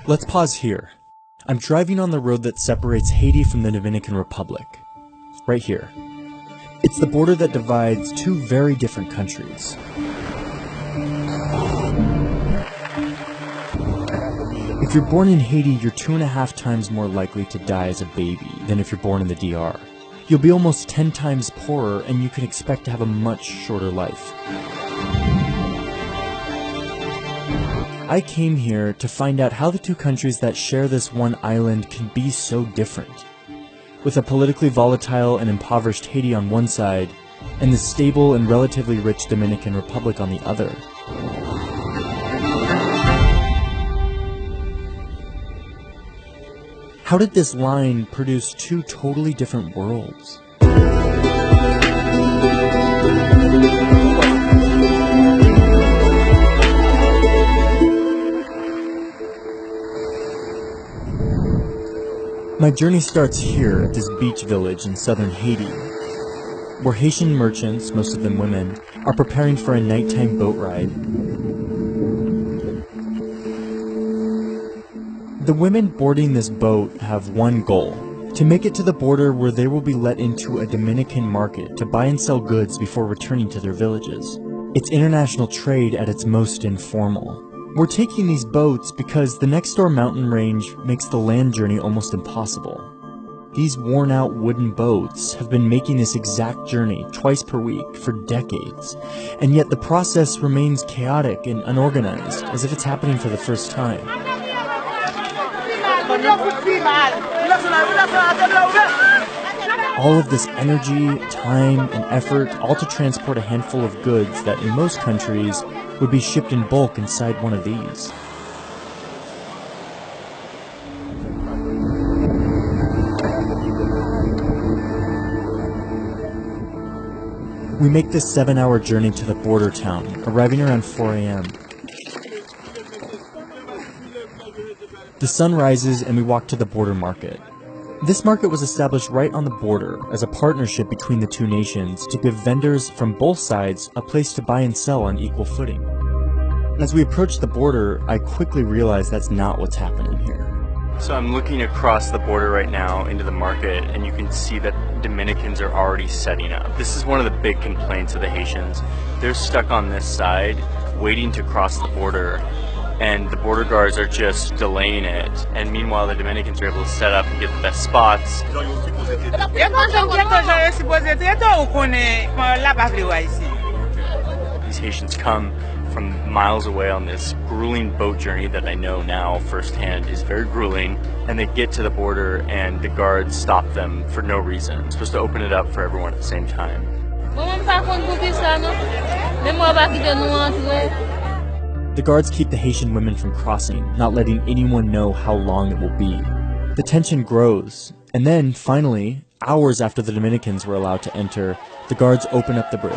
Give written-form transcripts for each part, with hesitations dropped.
Let's pause here. I'm driving on the road that separates Haiti from the Dominican Republic. Right here. It's the border that divides two very different countries. If you're born in Haiti, you're 2.5 times more likely to die as a baby than if you're born in the DR. You'll be almost 10 times poorer, and you can expect to have a much shorter life. I came here to find out how the two countries that share this one island can be so different. With a politically volatile and impoverished Haiti on one side, and the stable and relatively rich Dominican Republic on the other. How did this line produce two totally different worlds? My journey starts here at this beach village in southern Haiti, where Haitian merchants, most of them women, are preparing for a nighttime boat ride. The women boarding this boat have one goal: to make it to the border where they will be let into a Dominican market to buy and sell goods before returning to their villages. It's international trade at its most informal. We're taking these boats because the next door mountain range makes the land journey almost impossible. These worn-out wooden boats have been making this exact journey twice per week for decades, and yet the process remains chaotic and unorganized, as if it's happening for the first time. All of this energy, time, and effort, all to transport a handful of goods that in most countries would be shipped in bulk inside one of these. We make this 7-hour journey to the border town, arriving around 4 a.m. The sun rises and we walk to the border market. This market was established right on the border as a partnership between the two nations to give vendors from both sides a place to buy and sell on equal footing. As we approach the border, I quickly realize that's not what's happening here. So I'm looking across the border right now into the market, and you can see that Dominicans are already setting up. This is one of the big complaints of the Haitians. They're stuck on this side, waiting to cross the border, and the border guards are just delaying it. And meanwhile, the Dominicans are able to set up and get the best spots. These Haitians come from miles away on this grueling boat journey that I know now firsthand is very grueling, and they get to the border and the guards stop them for no reason. I'm supposed to open it up for everyone at the same time. The guards keep the Haitian women from crossing, not letting anyone know how long it will be. The tension grows, and then, finally, hours after the Dominicans were allowed to enter, the guards open up the bridge.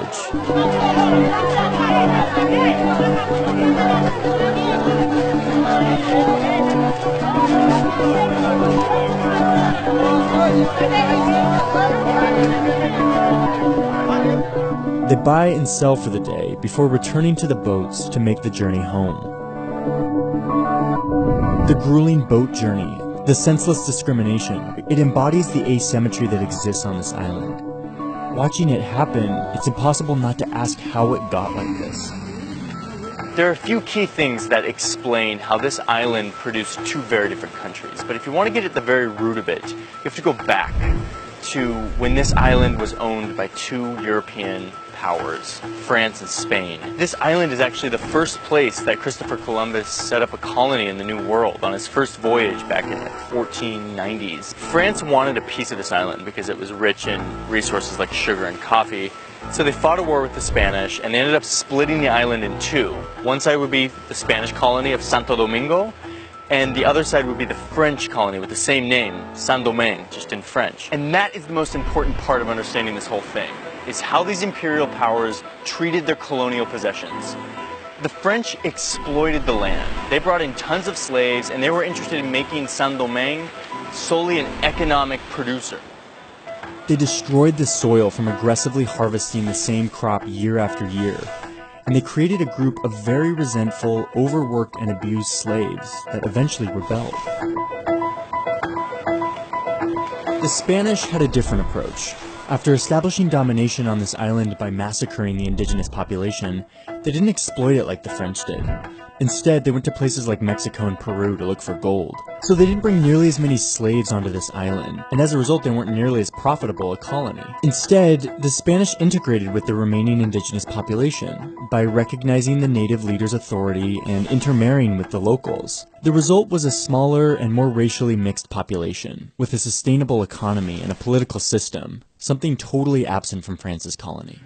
They buy and sell for the day before returning to the boats to make the journey home. The grueling boat journey, the senseless discrimination, it embodies the asymmetry that exists on this island. Watching it happen, it's impossible not to ask how it got like this. There are a few key things that explain how this island produced two very different countries. But if you want to get at the very root of it, you have to go back to when this island was owned by two European powers, France and Spain. This island is actually the first place that Christopher Columbus set up a colony in the New World on his first voyage back in the 1490s. France wanted a piece of this island because it was rich in resources like sugar and coffee. So they fought a war with the Spanish, and they ended up splitting the island in two. One side would be the Spanish colony of Santo Domingo, and the other side would be the French colony with the same name, Saint-Domingue, just in French. And that is the most important part of understanding this whole thing, is how these imperial powers treated their colonial possessions. The French exploited the land. They brought in tons of slaves, and they were interested in making Saint-Domingue solely an economic producer. They destroyed the soil from aggressively harvesting the same crop year after year. and they created a group of very resentful, overworked, and abused slaves that eventually rebelled. The Spanish had a different approach. After establishing domination on this island by massacring the indigenous population, they didn't exploit it like the French did. Instead, they went to places like Mexico and Peru to look for gold. So they didn't bring nearly as many slaves onto this island, and as a result they weren't nearly as profitable a colony. Instead, the Spanish integrated with the remaining indigenous population by recognizing the native leaders' authority and intermarrying with the locals. The result was a smaller and more racially mixed population, with a sustainable economy and a political system, something totally absent from France's colony.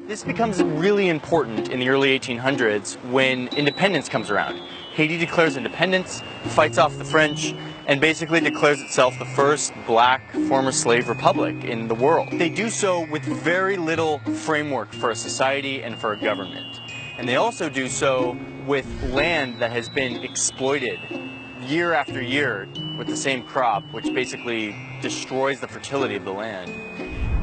This becomes really important in the early 1800s when independence comes around. Haiti declares independence, fights off the French, and basically declares itself the first black former slave republic in the world. They do so with very little framework for a society and for a government. And they also do so with land that has been exploited year after year with the same crop, which basically destroys the fertility of the land.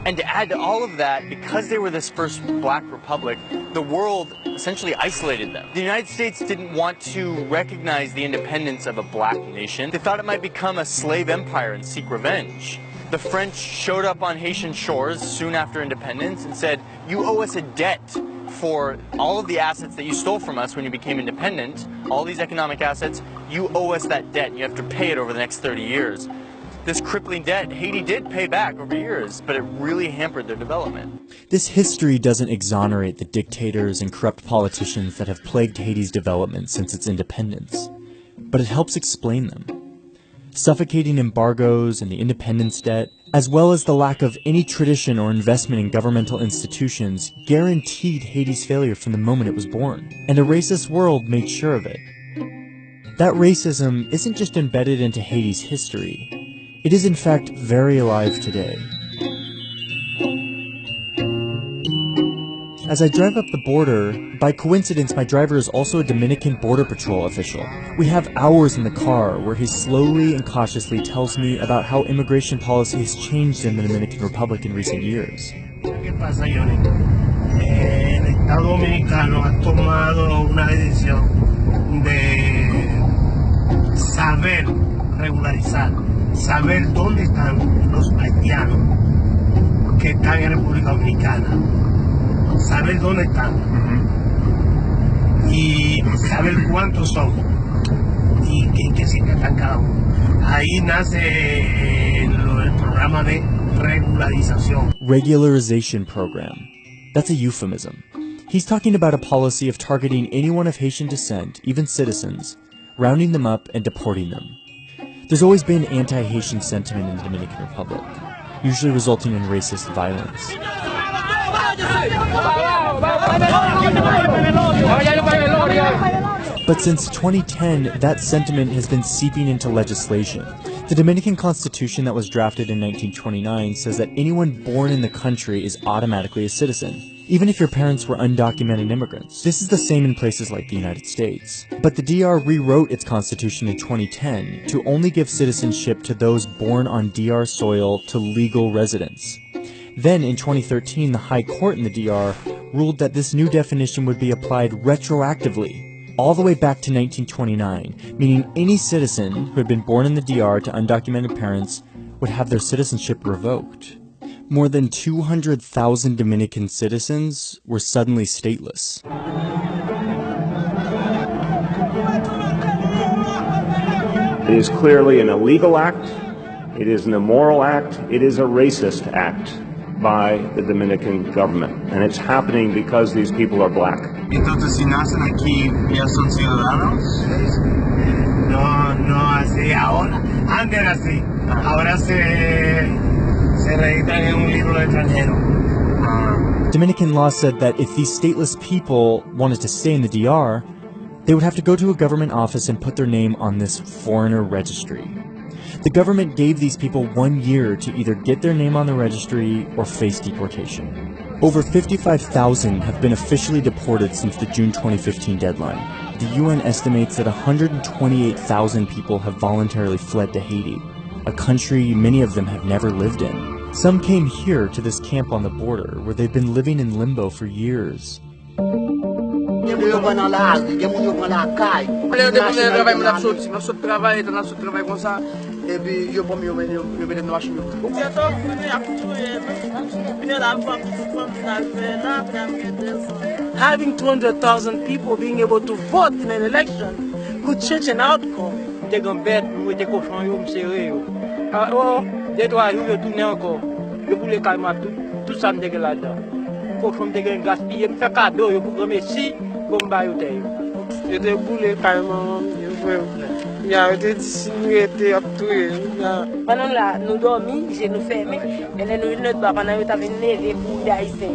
And to add to all of that, because they were this first black republic, the world essentially isolated them. The United States didn't want to recognize the independence of a black nation. They thought it might become a slave empire and seek revenge. The French showed up on Haitian shores soon after independence and said, "You owe us a debt for all of the assets that you stole from us when you became independent, all these economic assets, you owe us that debt. You have to pay it over the next 30 years. This crippling debt, Haiti did pay back over years, but it really hampered their development. This history doesn't exonerate the dictators and corrupt politicians that have plagued Haiti's development since its independence, but it helps explain them. Suffocating embargoes and the independence debt, as well as the lack of any tradition or investment in governmental institutions, guaranteed Haiti's failure from the moment it was born, and a racist world made sure of it. That racism isn't just embedded into Haiti's history. It is in fact very alive today. As I drive up the border, by coincidence my driver is also a Dominican Border Patrol official. We have hours in the car where he slowly and cautiously tells me about how immigration policy has changed in the Dominican Republic in recent years. ¿Qué pasa, Johnny? El Estado Dominicano ha tomado una decisión de saber regularizar, saber dónde están los haitianos que están en República Dominicana, saber dónde están y saber cuántos son y en qué sitio están cada uno. Ahí nace el programa de regularización. Regularization program. That's a euphemism. He's talking about a policy of targeting anyone of Haitian descent, even citizens, rounding them up and deporting them. There's always been anti-Haitian sentiment in the Dominican Republic, usually resulting in racist violence. But since 2010, that sentiment has been seeping into legislation. The Dominican Constitution that was drafted in 1929 says that anyone born in the country is automatically a citizen, even if your parents were undocumented immigrants. This is the same in places like the United States. But the DR rewrote its constitution in 2010 to only give citizenship to those born on DR soil to legal residents. Then, in 2013, the High Court in the DR ruled that this new definition would be applied retroactively, all the way back to 1929, meaning any citizen who had been born in the DR to undocumented parents would have their citizenship revoked. More than 200,000 Dominican citizens were suddenly stateless. It is clearly an illegal act, it is an immoral act, it is a racist act by the Dominican government, and it's happening because these people are black. Entonces, si nacen aquí, ya son ciudadanos. No así ahora. Antes era así. Ahora se registran en un libro de extranjero. Dominican law said that if these stateless people wanted to stay in the DR, they would have to go to a government office and put their name on this foreigner registry. The government gave these people 1 year to either get their name on the registry or face deportation. Over 55,000 have been officially deported since the June 2015 deadline. The UN estimates that 128,000 people have voluntarily fled to Haiti, a country many of them have never lived in. Some came here to this camp on the border, where they've been living in limbo for years. Having 200,000 people being able to vote in an election could change an outcome. They gon' bet nous était cochon yo m'serré yo. Oh, des doigts yo tourner encore. Yo pour les calmer tout ça m'dégé là-dedans. Cochon m'dégé gaspiller me fait cadeau yo pour remercier bon ba yo té yo. Yo te boule carrément yo frère. Il a été dissimulé était aptoué. Pendant là nous dormi, j'ai nous fermé, et nous notre papa pendant yo t'a vinn lever pour d'haïtien.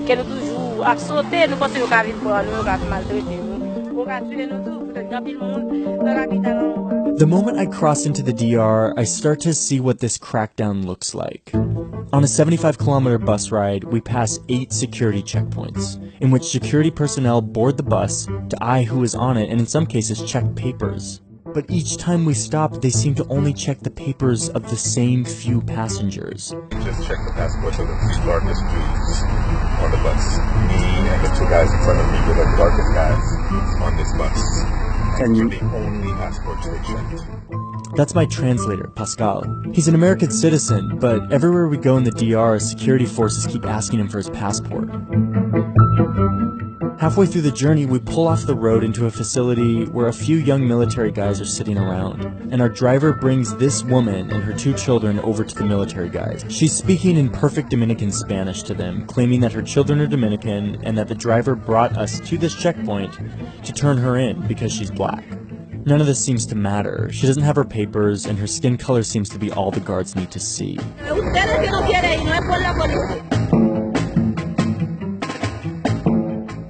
Que nous toujours à sauter, nous pensons qu'on va vivre pour nous, qu'on va maltraiter nous. On va tuer nous tout, peut-être grand pile monde dans la capitale. The moment I cross into the DR, I start to see what this crackdown looks like. On a 75-kilometer bus ride, we pass 8 security checkpoints, in which security personnel board the bus to eye who is on it and in some cases check papers. But each time we stop, they seem to only check the papers of the same few passengers. Just check the passports of the 3 darkest Jews on the bus. Me and the 2 guys in front of me were the darkest guys on this bus. And you're the only passports they checked. That's my translator, Pascal. He's an American citizen, but everywhere we go in the DR, security forces keep asking him for his passport. Halfway through the journey, we pull off the road into a facility where a few young military guys are sitting around, and our driver brings this woman and her 2 children over to the military guys. She's speaking in perfect Dominican Spanish to them, claiming that her children are Dominican and that the driver brought us to this checkpoint to turn her in because she's black. None of this seems to matter. She doesn't have her papers, and her skin color seems to be all the guards need to see.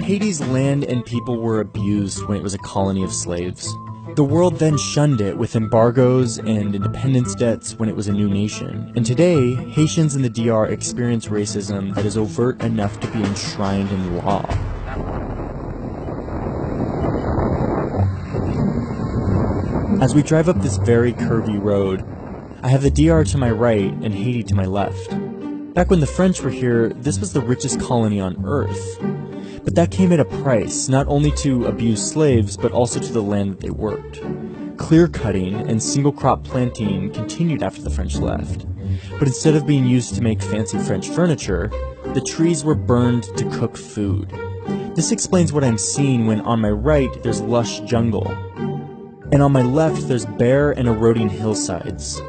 Haiti's land and people were abused when it was a colony of slaves. The world then shunned it with embargoes and independence debts when it was a new nation. And today, Haitians in the DR experience racism that is overt enough to be enshrined in law. As we drive up this very curvy road, I have the DR to my right and Haiti to my left. Back when the French were here, this was the richest colony on earth. But that came at a price, not only to abuse slaves, but also to the land that they worked. Clear cutting and single crop planting continued after the French left. But instead of being used to make fancy French furniture, the trees were burned to cook food. This explains what I'm seeing when on my right there's lush jungle, and on my left there's bare and eroding hillsides.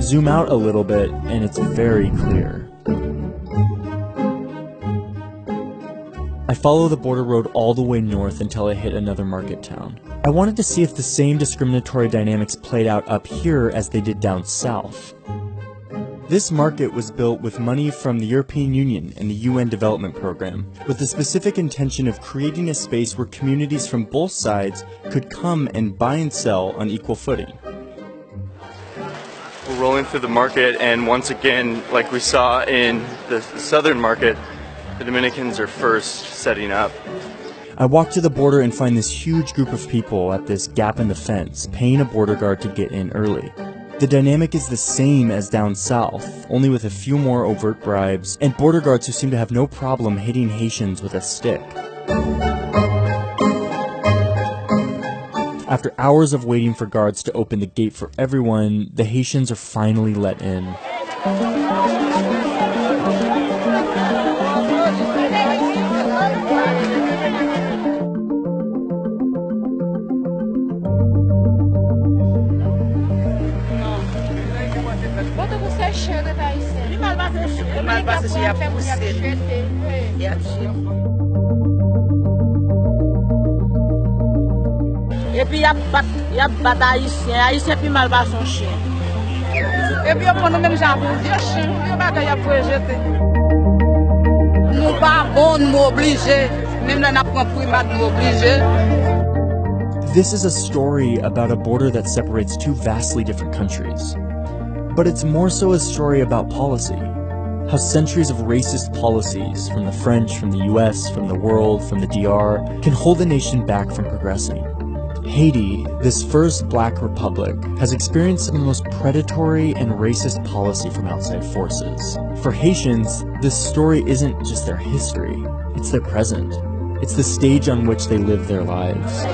Zoom out a little bit and it's very clear. I follow the border road all the way north until I hit another market town. I wanted to see if the same discriminatory dynamics played out up here as they did down south. This market was built with money from the European Union and the UN Development Program, with the specific intention of creating a space where communities from both sides could come and buy and sell on equal footing. We're rolling through the market, and once again, like we saw in the southern market, the Dominicans are first setting up. I walk to the border and find this huge group of people at this gap in the fence, paying a border guard to get in early. The dynamic is the same as down south, only with a few more overt bribes, and border guards who seem to have no problem hitting Haitians with a stick. After hours of waiting for guards to open the gate for everyone, the Haitians are finally let in. Et puis il y a bataille haïtien puis mal va son chien. Et puis on même gens pour dire chien, il bataille a pour jeter. Nous pas bon nous obligés, même là n'a pas pour nous obligés. This is a story about a border that separates 2 vastly different countries. But it's more so a story about policy. How centuries of racist policies from the French, from the US, from the world, from the DR can hold a nation back from progressing. Haiti, this first black republic, has experienced some of the most predatory and racist policy from outside forces. For Haitians, this story isn't just their history, it's their present. It's the stage on which they live their lives.